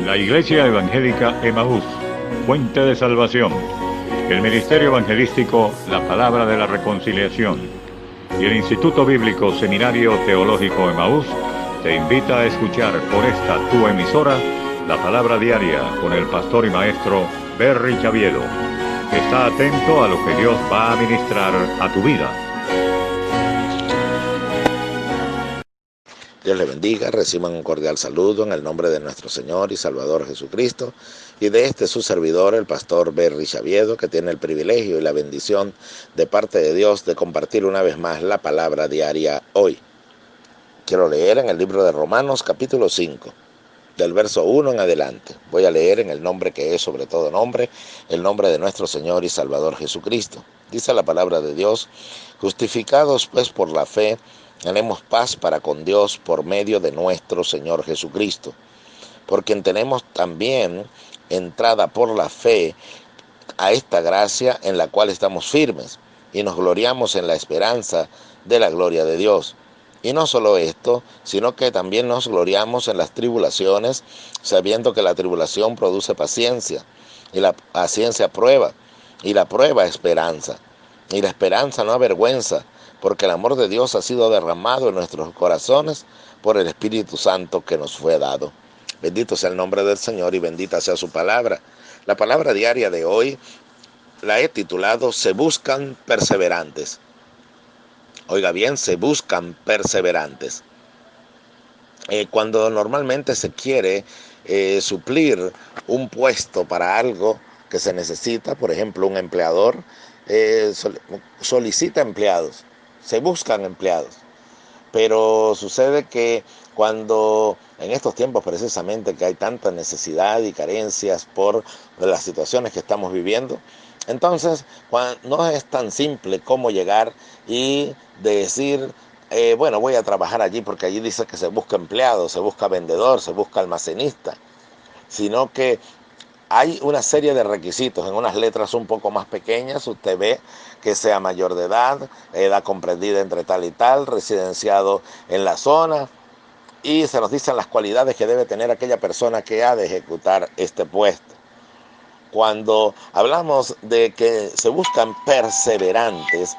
La Iglesia Evangélica Emaús, Fuente de Salvación. El Ministerio Evangelístico La Palabra de la Reconciliación. Y el Instituto Bíblico Seminario Teológico Emaús te invita a escuchar por esta tu emisora la Palabra Diaria con el pastor y maestro Berry Chaviedo. Está atento a lo que Dios va a ministrar a tu vida. Dios les bendiga, reciban un cordial saludo en el nombre de nuestro Señor y Salvador Jesucristo y de su servidor, el pastor Berry Chaviedo, que tiene el privilegio y la bendición de parte de Dios de compartir una vez más la palabra diaria hoy. Quiero leer en el libro de Romanos capítulo 5, del verso 1 en adelante. Voy a leer en el nombre que es sobre todo nombre, el nombre de nuestro Señor y Salvador Jesucristo. Dice la palabra de Dios: justificados pues por la fe, tenemos paz para con Dios por medio de nuestro Señor Jesucristo, por quien tenemos también entrada por la fe a esta gracia en la cual estamos firmes y nos gloriamos en la esperanza de la gloria de Dios. Y no solo esto, sino que también nos gloriamos en las tribulaciones, sabiendo que la tribulación produce paciencia, y la paciencia prueba, y la prueba esperanza, y la esperanza no avergüenza, porque el amor de Dios ha sido derramado en nuestros corazones por el Espíritu Santo que nos fue dado. Bendito sea el nombre del Señor y bendita sea su palabra. La palabra diaria de hoy la he titulado Se buscan perseverantes. Oiga bien, se buscan perseverantes. Cuando normalmente se quiere suplir un puesto para algo que se necesita, por ejemplo, un empleador solicita empleados, se buscan empleados. Pero sucede que cuando en estos tiempos precisamente que hay tanta necesidad y carencias por las situaciones que estamos viviendo, entonces no es tan simple como llegar y decir, bueno, voy a trabajar allí porque allí dice que se busca empleado, se busca vendedor, se busca almacenista, sino que hay una serie de requisitos en unas letras un poco más pequeñas. Usted ve que sea mayor de edad comprendida entre tal y tal, residenciado en la zona, y se nos dicen las cualidades que debe tener aquella persona que ha de ejecutar este puesto. Cuando hablamos de que se buscan perseverantes,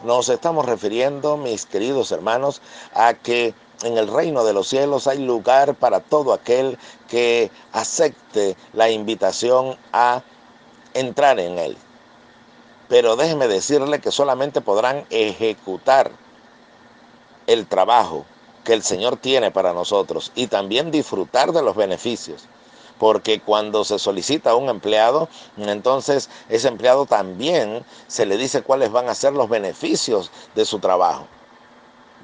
nos estamos refiriendo, mis queridos hermanos, a que en el reino de los cielos hay lugar para todo aquel que acepte la invitación a entrar en él. Pero déjeme decirle que solamente podrán ejecutar el trabajo que el Señor tiene para nosotros y también disfrutar de los beneficios. Porque cuando se solicita un empleado, entonces ese empleado también se le dice cuáles van a ser los beneficios de su trabajo.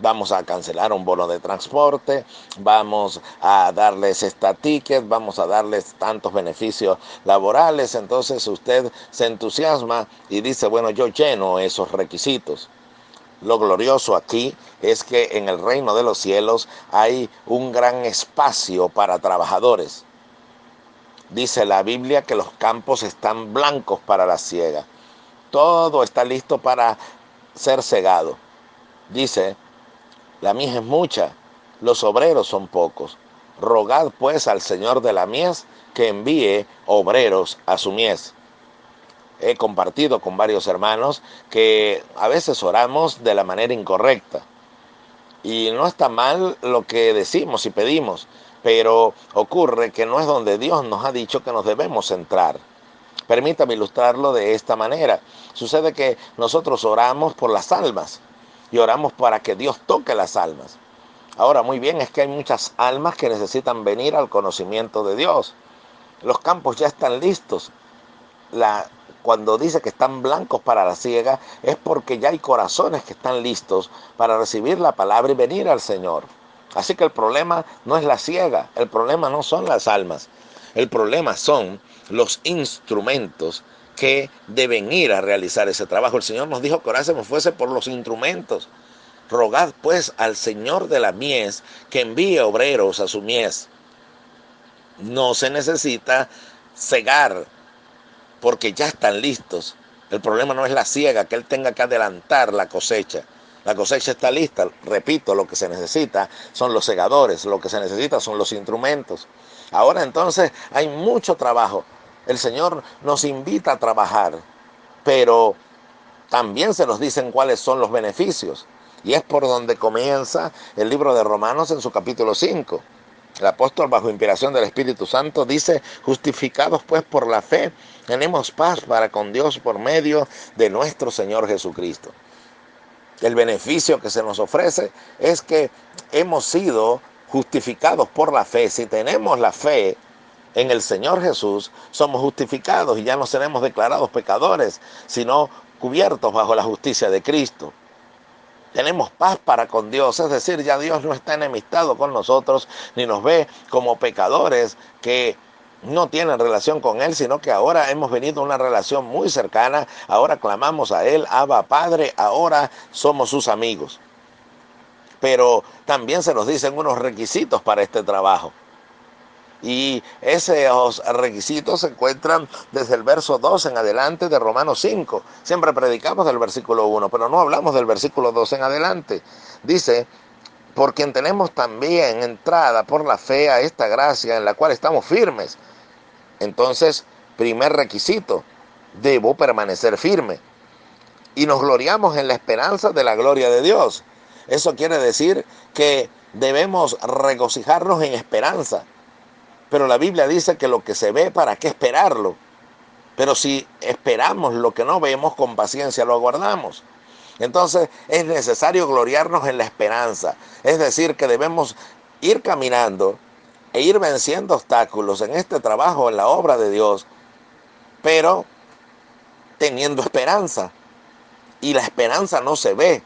Vamos a cancelar un bono de transporte, vamos a darles esta ticket, vamos a darles tantos beneficios laborales. Entonces usted se entusiasma y dice, bueno, yo lleno esos requisitos. Lo glorioso aquí es que en el reino de los cielos hay un gran espacio para trabajadores. Dice la Biblia que los campos están blancos para la siega. Todo está listo para ser segado. Dice: la mies es mucha, los obreros son pocos. Rogad pues al Señor de la mies que envíe obreros a su mies. He compartido con varios hermanos que a veces oramos de la manera incorrecta. Y no está mal lo que decimos y pedimos, pero ocurre que no es donde Dios nos ha dicho que nos debemos centrar. Permítame ilustrarlo de esta manera. Sucede que nosotros oramos por las almas y oramos para que Dios toque las almas. Ahora, muy bien, es que hay muchas almas que necesitan venir al conocimiento de Dios. Los campos ya están listos. Cuando dice que están blancos para la siega, es porque ya hay corazones que están listos para recibir la palabra y venir al Señor. Así que el problema no es la siega, el problema no son las almas, el problema son los instrumentos que deben ir a realizar ese trabajo. El Señor nos dijo que orásemos fuese por los instrumentos. Rogad pues al Señor de la mies que envíe obreros a su mies. No se necesita cegar, porque ya están listos. El problema no es la siega, que Él tenga que adelantar la cosecha. La cosecha está lista. Repito, lo que se necesita son los segadores, lo que se necesita son los instrumentos. Ahora entonces hay mucho trabajo. El Señor nos invita a trabajar, pero también se nos dicen cuáles son los beneficios. Y es por donde comienza el libro de Romanos en su capítulo 5. El apóstol, bajo inspiración del Espíritu Santo, dice: justificados pues por la fe, tenemos paz para con Dios por medio de nuestro Señor Jesucristo. El beneficio que se nos ofrece es que hemos sido justificados por la fe. Si tenemos la fe en el Señor Jesús, somos justificados y ya no seremos declarados pecadores, sino cubiertos bajo la justicia de Cristo. Tenemos paz para con Dios, es decir, ya Dios no está enemistado con nosotros, ni nos ve como pecadores que no tienen relación con Él, sino que ahora hemos venido a una relación muy cercana. Ahora clamamos a Él: Abba Padre, ahora somos sus amigos. Pero también se nos dicen unos requisitos para este trabajo. Y esos requisitos se encuentran desde el verso 2 en adelante de Romanos 5. Siempre predicamos del versículo 1, pero no hablamos del versículo 2 en adelante. Dice: por quien tenemos también entrada por la fe a esta gracia en la cual estamos firmes. Entonces, primer requisito: debo permanecer firme. Y nos gloriamos en la esperanza de la gloria de Dios. Eso quiere decir que debemos regocijarnos en esperanza. Pero la Biblia dice que lo que se ve, ¿para qué esperarlo? Pero si esperamos lo que no vemos, con paciencia lo aguardamos. Entonces es necesario gloriarnos en la esperanza. Es decir, que debemos ir caminando e ir venciendo obstáculos en este trabajo, en la obra de Dios, pero teniendo esperanza. Y la esperanza no se ve.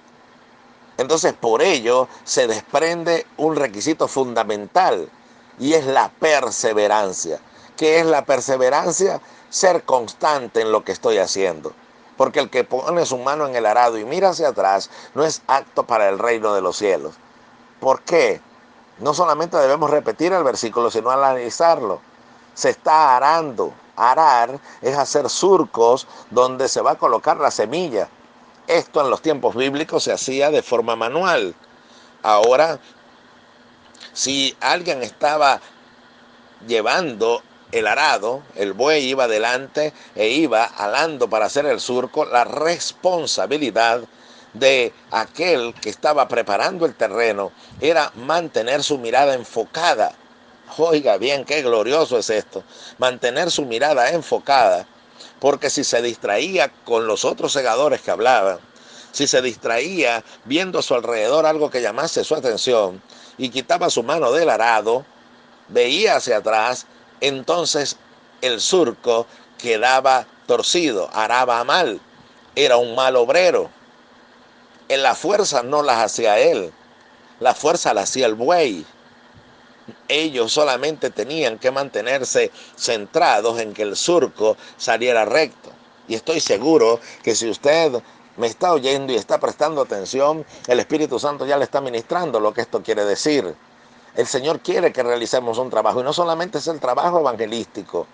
Entonces por ello se desprende un requisito fundamental, y es la perseverancia. ¿Qué es la perseverancia? Ser constante en lo que estoy haciendo. Porque el que pone su mano en el arado y mira hacia atrás no es apto para el reino de los cielos. ¿Por qué? No solamente debemos repetir el versículo, sino analizarlo. Se está arando. Arar es hacer surcos donde se va a colocar la semilla. Esto en los tiempos bíblicos se hacía de forma manual. Ahora, si alguien estaba llevando el arado, el buey iba adelante e iba alando para hacer el surco, la responsabilidad de aquel que estaba preparando el terreno era mantener su mirada enfocada. Oiga bien, qué glorioso es esto, mantener su mirada enfocada, porque si se distraía con los otros segadores que hablaban, si se distraía viendo a su alrededor algo que llamase su atención y quitaba su mano del arado, veía hacia atrás, entonces el surco quedaba torcido, araba mal, era un mal obrero. En la fuerza no las hacía él, la fuerza la hacía el buey. Ellos solamente tenían que mantenerse centrados en que el surco saliera recto. Y estoy seguro que si usted me está oyendo y está prestando atención, el Espíritu Santo ya le está ministrando lo que esto quiere decir. El Señor quiere que realicemos un trabajo, y no solamente es el trabajo evangelístico.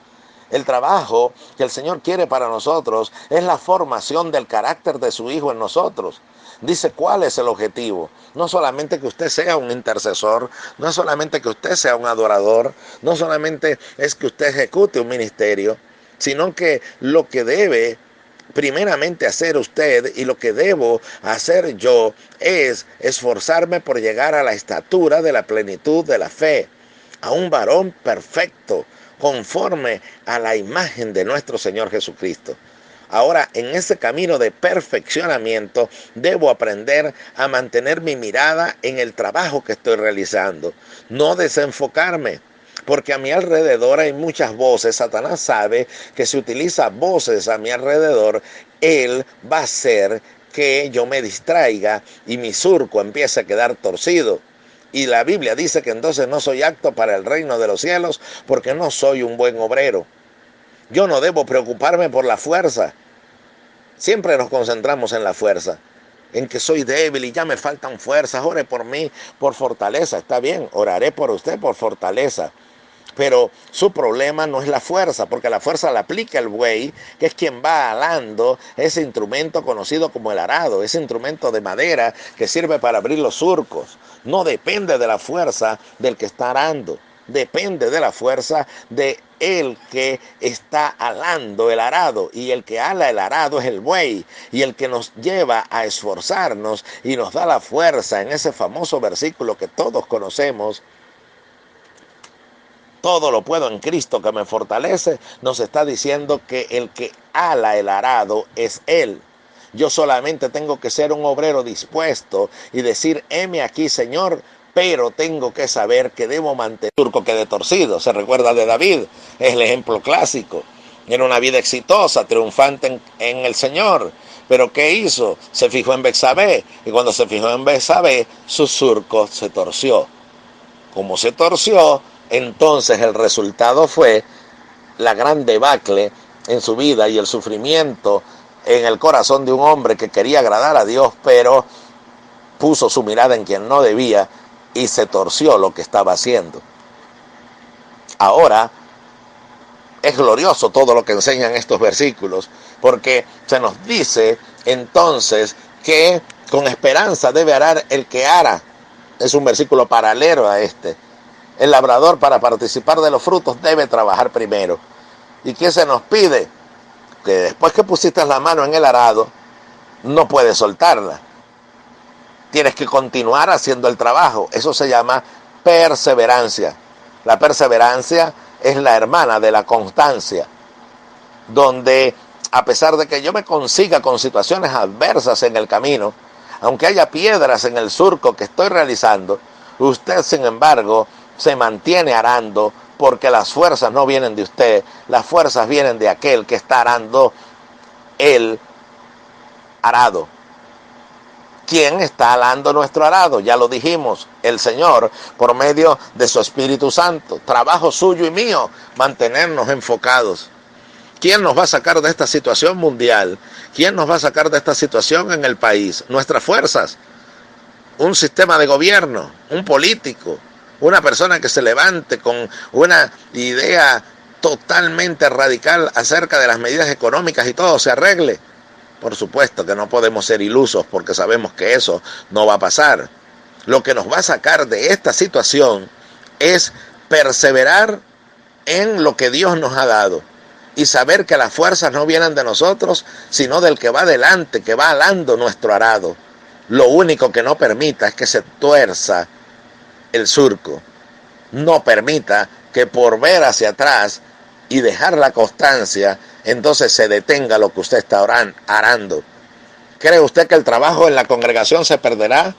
El trabajo que el Señor quiere para nosotros es la formación del carácter de su Hijo en nosotros. Dice cuál es el objetivo. No solamente que usted sea un intercesor, no es solamente que usted sea un adorador, no solamente es que usted ejecute un ministerio, sino que lo que debe primeramente hacer usted y lo que debo hacer yo es esforzarme por llegar a la estatura de la plenitud de la fe, a un varón perfecto, conforme a la imagen de nuestro Señor Jesucristo. Ahora, en ese camino de perfeccionamiento, debo aprender a mantener mi mirada en el trabajo que estoy realizando, no desenfocarme. Porque a mi alrededor hay muchas voces. Satanás sabe que si utiliza voces a mi alrededor, él va a hacer que yo me distraiga y mi surco empiece a quedar torcido. Y la Biblia dice que entonces no soy apto para el reino de los cielos porque no soy un buen obrero. Yo no debo preocuparme por la fuerza. Siempre nos concentramos en la fuerza, en que soy débil y ya me faltan fuerzas. Ore por mí, por fortaleza. Está bien, oraré por usted por fortaleza. Pero su problema no es la fuerza, porque la fuerza la aplica el buey, que es quien va alando ese instrumento conocido como el arado, ese instrumento de madera que sirve para abrir los surcos. No depende de la fuerza del que está arando, depende de la fuerza de el que está alando el arado, y el que ala el arado es el buey, y el que nos lleva a esforzarnos y nos da la fuerza en ese famoso versículo que todos conocemos: todo lo puedo en Cristo que me fortalece. Nos está diciendo que el que ala el arado es Él. Yo solamente tengo que ser un obrero dispuesto y decir: heme aquí, Señor, pero tengo que saber que debo mantener el surco que de torcido. Se recuerda de David, es el ejemplo clásico. Era una vida exitosa, triunfante en el Señor. Pero ¿qué hizo? Se fijó en Betsabé, y cuando se fijó en Betsabé, su surco se torció. Como se torció, entonces el resultado fue la gran debacle en su vida y el sufrimiento en el corazón de un hombre que quería agradar a Dios, pero puso su mirada en quien no debía y se torció lo que estaba haciendo. Ahora es glorioso todo lo que enseñan estos versículos, porque se nos dice entonces que con esperanza debe arar el que ara. Es un versículo paralelo a este. El labrador, para participar de los frutos, debe trabajar primero. ¿Y qué se nos pide? Que después que pusiste la mano en el arado, no puedes soltarla. Tienes que continuar haciendo el trabajo. Eso se llama perseverancia. La perseverancia es la hermana de la constancia, donde a pesar de que yo me consiga con situaciones adversas en el camino, aunque haya piedras en el surco que estoy realizando, usted, sin embargo, se mantiene arando, porque las fuerzas no vienen de usted, las fuerzas vienen de aquel que está arando el arado. ¿Quién está alando nuestro arado? Ya lo dijimos, el Señor, por medio de su Espíritu Santo. Trabajo suyo y mío, mantenernos enfocados. ¿Quién nos va a sacar de esta situación mundial? ¿Quién nos va a sacar de esta situación en el país? Nuestras fuerzas, un sistema de gobierno, un político, una persona que se levante con una idea totalmente radical acerca de las medidas económicas y todo se arregle. Por supuesto que no podemos ser ilusos, porque sabemos que eso no va a pasar. Lo que nos va a sacar de esta situación es perseverar en lo que Dios nos ha dado y saber que las fuerzas no vienen de nosotros, sino del que va adelante, que va alando nuestro arado. Lo único que no permita es que se tuerza el surco. No permita que por ver hacia atrás y dejar la constancia, entonces se detenga lo que usted está arando. ¿Cree usted que el trabajo en la congregación se perderá?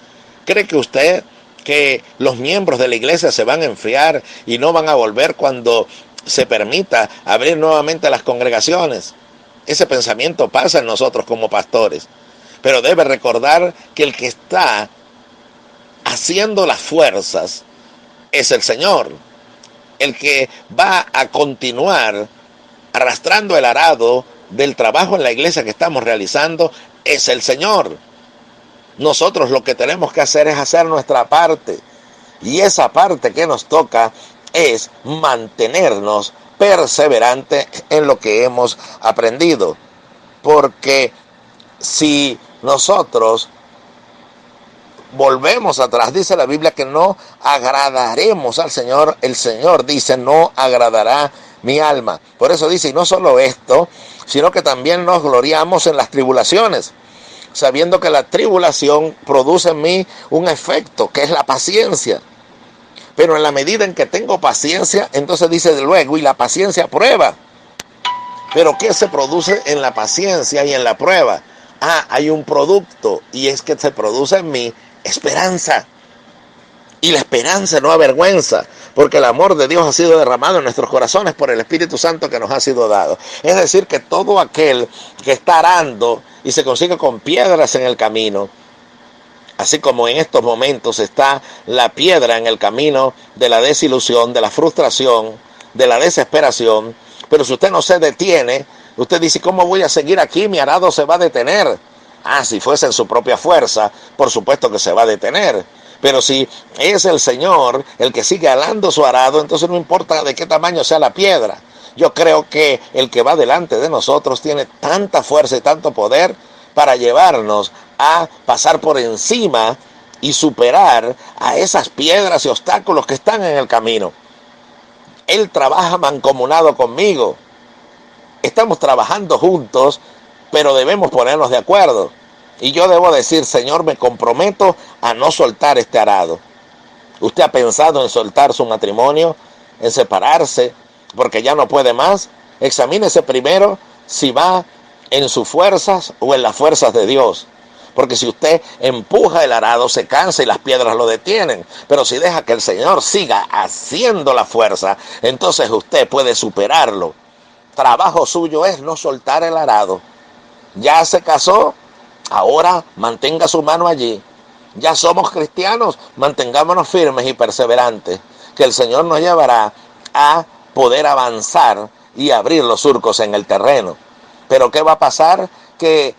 ¿Cree que usted que los miembros de la iglesia se van a enfriar y no van a volver cuando se permita abrir nuevamente las congregaciones? Ese pensamiento pasa en nosotros como pastores. Pero debe recordar que el que está haciendo las fuerzas es el Señor. El que va a continuar arrastrando el arado del trabajo en la iglesia que estamos realizando es el Señor. Nosotros lo que tenemos que hacer es hacer nuestra parte. Y esa parte que nos toca es mantenernos perseverantes en lo que hemos aprendido. Porque si nosotros volvemos atrás, dice la Biblia que no agradaremos al Señor. El Señor dice: no agradará mi alma. Por eso dice, y no solo esto, sino que también nos gloriamos en las tribulaciones, sabiendo que la tribulación produce en mí un efecto, que es la paciencia. Pero en la medida en que tengo paciencia, entonces dice de luego, y la paciencia prueba. Pero ¿qué se produce en la paciencia y en la prueba? Hay un producto, y es que se produce en mí esperanza. Y la esperanza no avergüenza, porque el amor de Dios ha sido derramado en nuestros corazones por el Espíritu Santo que nos ha sido dado. Es decir, que todo aquel que está arando y se consigue con piedras en el camino, así como en estos momentos está la piedra en el camino de la desilusión, de la frustración, de la desesperación, pero si usted no se detiene, usted dice: ¿cómo voy a seguir aquí? Mi arado se va a detener. Si fuese en su propia fuerza, por supuesto que se va a detener. Pero si es el Señor el que sigue alando su arado, entonces no importa de qué tamaño sea la piedra. Yo creo que el que va delante de nosotros tiene tanta fuerza y tanto poder para llevarnos a pasar por encima y superar a esas piedras y obstáculos que están en el camino. Él trabaja mancomunado conmigo. Estamos trabajando juntos, pero debemos ponernos de acuerdo. Y yo debo decir, Señor, me comprometo a no soltar este arado. ¿Usted ha pensado en soltar su matrimonio, en separarse, porque ya no puede más? Examínese primero si va en sus fuerzas o en las fuerzas de Dios. Porque si usted empuja el arado, se cansa y las piedras lo detienen. Pero si deja que el Señor siga haciendo la fuerza, entonces usted puede superarlo. Trabajo suyo es no soltar el arado. Ya se casó, ahora mantenga su mano allí. Ya somos cristianos, mantengámonos firmes y perseverantes, que el Señor nos llevará a poder avanzar y abrir los surcos en el terreno. Pero ¿qué va a pasar? Que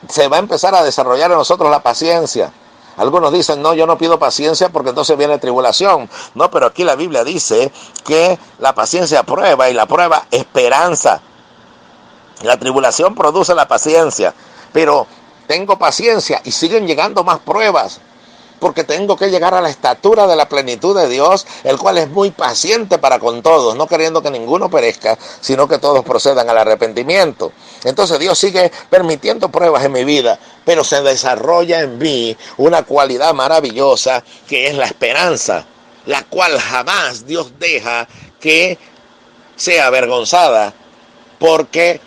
se va a empezar a desarrollar en nosotros la paciencia. Algunos dicen, no, yo no pido paciencia porque entonces viene tribulación. No, pero aquí la Biblia dice que la paciencia prueba y la prueba esperanza. La tribulación produce la paciencia, pero tengo paciencia y siguen llegando más pruebas, porque tengo que llegar a la estatura de la plenitud de Dios, el cual es muy paciente para con todos, no queriendo que ninguno perezca, sino que todos procedan al arrepentimiento. Entonces Dios sigue permitiendo pruebas en mi vida, pero se desarrolla en mí una cualidad maravillosa que es la esperanza, la cual jamás Dios deja que sea avergonzada, porque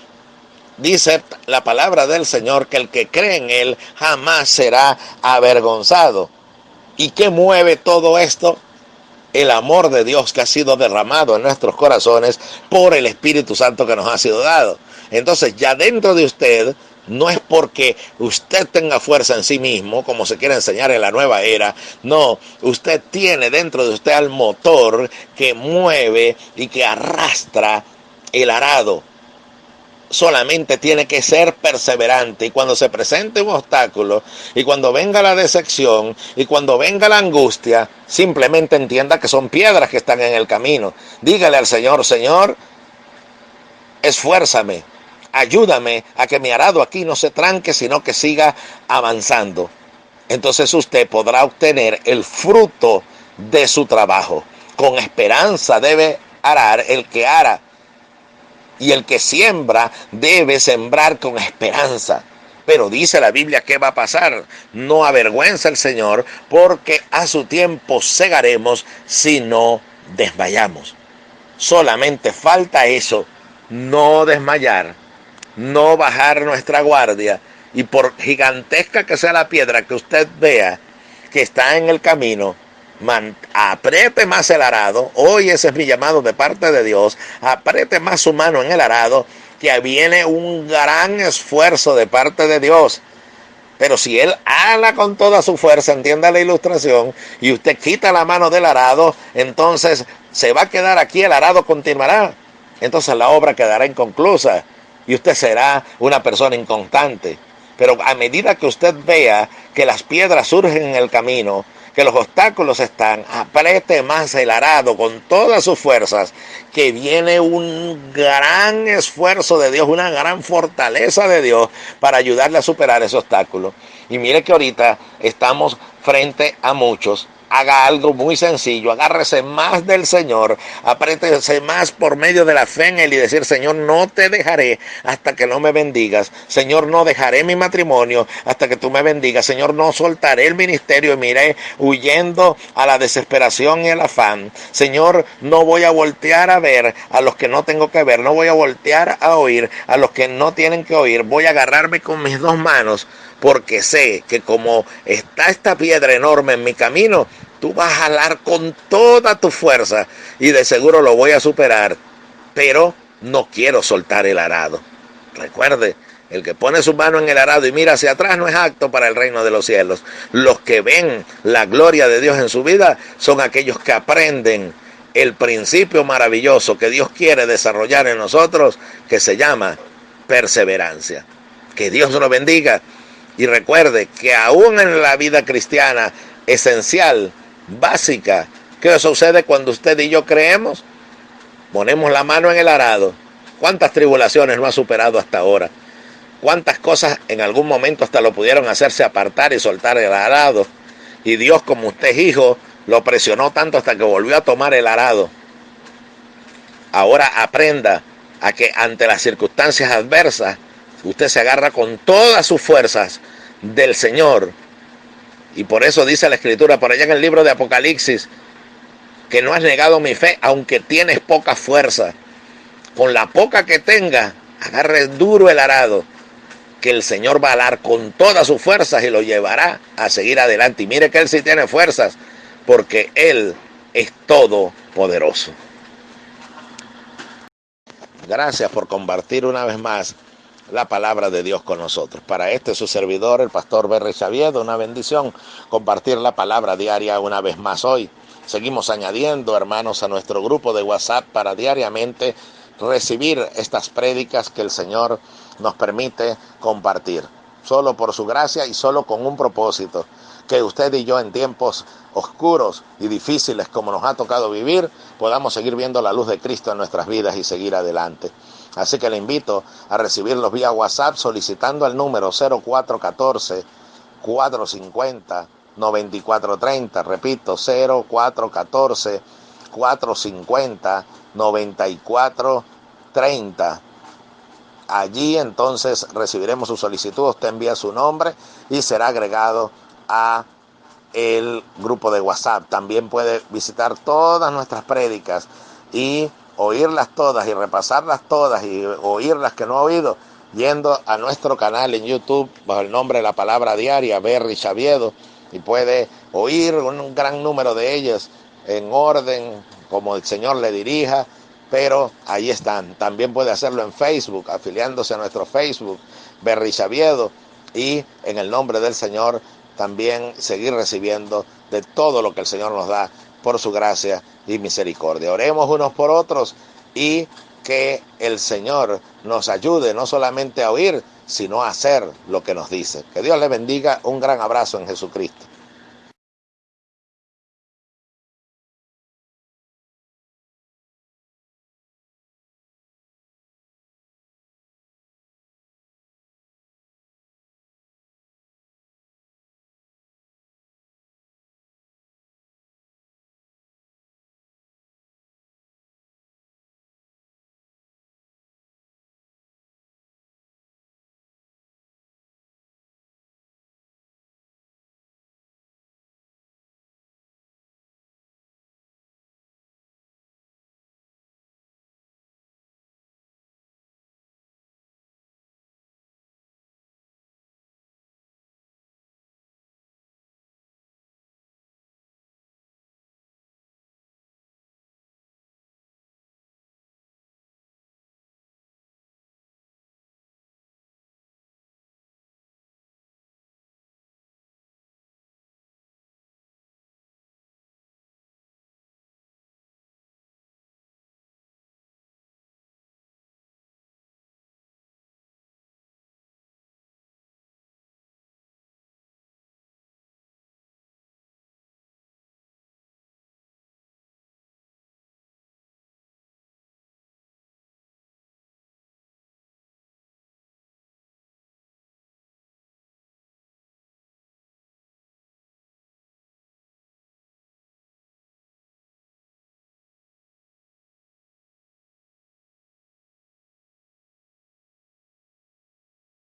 dice la palabra del Señor que el que cree en Él jamás será avergonzado. ¿Y qué mueve todo esto? El amor de Dios que ha sido derramado en nuestros corazones por el Espíritu Santo que nos ha sido dado. Entonces ya dentro de usted, no es porque usted tenga fuerza en sí mismo, como se quiere enseñar en la nueva era. No, usted tiene dentro de usted al motor que mueve y que arrastra el arado. Solamente tiene que ser perseverante, y cuando se presente un obstáculo, y cuando venga la decepción, y cuando venga la angustia, simplemente entienda que son piedras que están en el camino. Dígale al Señor, Señor, esfuérzame, ayúdame a que mi arado aquí no se tranque, sino que siga avanzando. Entonces usted podrá obtener el fruto de su trabajo. Con esperanza debe arar el que ara. Y el que siembra debe sembrar con esperanza. Pero dice la Biblia, ¿qué va a pasar? No avergüenza el Señor, porque a su tiempo segaremos si no desmayamos. Solamente falta eso, no desmayar, no bajar nuestra guardia. Y por gigantesca que sea la piedra que usted vea que está en el camino, apriete más el arado. Hoy ese es mi llamado de parte de Dios. Apriete más su mano en el arado, que viene un gran esfuerzo de parte de Dios. Pero si él ala con toda su fuerza, entienda la ilustración, y usted quita la mano del arado, entonces se va a quedar aquí, el arado continuará. Entonces la obra quedará inconclusa y usted será una persona inconstante. Pero a medida que usted vea que las piedras surgen en el camino, que los obstáculos están, apriete más el arado con todas sus fuerzas, que viene un gran esfuerzo de Dios, una gran fortaleza de Dios para ayudarle a superar ese obstáculo. Y mire que ahorita estamos frente a muchos. Haga algo muy sencillo, agárrese más del Señor, apriétese más por medio de la fe en Él y decir, Señor, no te dejaré hasta que no me bendigas. Señor, no dejaré mi matrimonio hasta que tú me bendigas. Señor, no soltaré el ministerio y me iré huyendo a la desesperación y el afán. Señor, no voy a voltear a ver a los que no tengo que ver, no voy a voltear a oír a los que no tienen que oír. Voy a agarrarme con mis dos manos, porque sé que como está esta piedra enorme en mi camino, tú vas a jalar con toda tu fuerza y de seguro lo voy a superar. Pero no quiero soltar el arado. Recuerde, el que pone su mano en el arado y mira hacia atrás no es apto para el reino de los cielos. Los que ven la gloria de Dios en su vida son aquellos que aprenden el principio maravilloso que Dios quiere desarrollar en nosotros, que se llama perseverancia. Que Dios nos bendiga. Y recuerde que aún en la vida cristiana esencial, básica. ¿Qué sucede cuando usted y yo creemos? Ponemos la mano en el arado. ¿Cuántas tribulaciones no ha superado hasta ahora? ¿Cuántas cosas en algún momento hasta lo pudieron hacerse apartar y soltar el arado? Y Dios, como usted es hijo, lo presionó tanto hasta que volvió a tomar el arado. Ahora aprenda a que ante las circunstancias adversas, usted se agarra con todas sus fuerzas del Señor. Y por eso dice la Escritura, por allá en el libro de Apocalipsis, que no has negado mi fe, aunque tienes poca fuerza. Con la poca que tenga, agarre duro el arado, que el Señor va a dar con todas sus fuerzas y lo llevará a seguir adelante. Y mire que Él sí tiene fuerzas, porque Él es todopoderoso. Gracias por compartir una vez más la palabra de Dios con nosotros. Para su servidor, el pastor Berry Xaviedo, una bendición compartir la palabra diaria una vez más hoy. Seguimos añadiendo hermanos a nuestro grupo de WhatsApp para diariamente recibir estas prédicas que el Señor nos permite compartir. Solo por su gracia y solo con un propósito, que usted y yo en tiempos oscuros y difíciles como nos ha tocado vivir, podamos seguir viendo la luz de Cristo en nuestras vidas y seguir adelante. Así que le invito a recibirlos vía WhatsApp solicitando el número 0414-450-9430. Repito, 0414-450-9430. Allí entonces recibiremos su solicitud, usted envía su nombre y será agregado a el grupo de WhatsApp. También puede visitar todas nuestras prédicas y oírlas todas y repasarlas todas y oír las que no ha oído, yendo a nuestro canal en YouTube bajo el nombre de La Palabra Diaria, Berry Xaviedo, y puede oír un gran número de ellas en orden, como el Señor le dirija, pero ahí están. También puede hacerlo en Facebook, afiliándose a nuestro Facebook, Berry Xaviedo, y en el nombre del Señor también seguir recibiendo de todo lo que el Señor nos da por su gracia y misericordia. Oremos unos por otros y que el Señor nos ayude no solamente a oír, sino a hacer lo que nos dice. Que Dios le bendiga. Un gran abrazo en Jesucristo.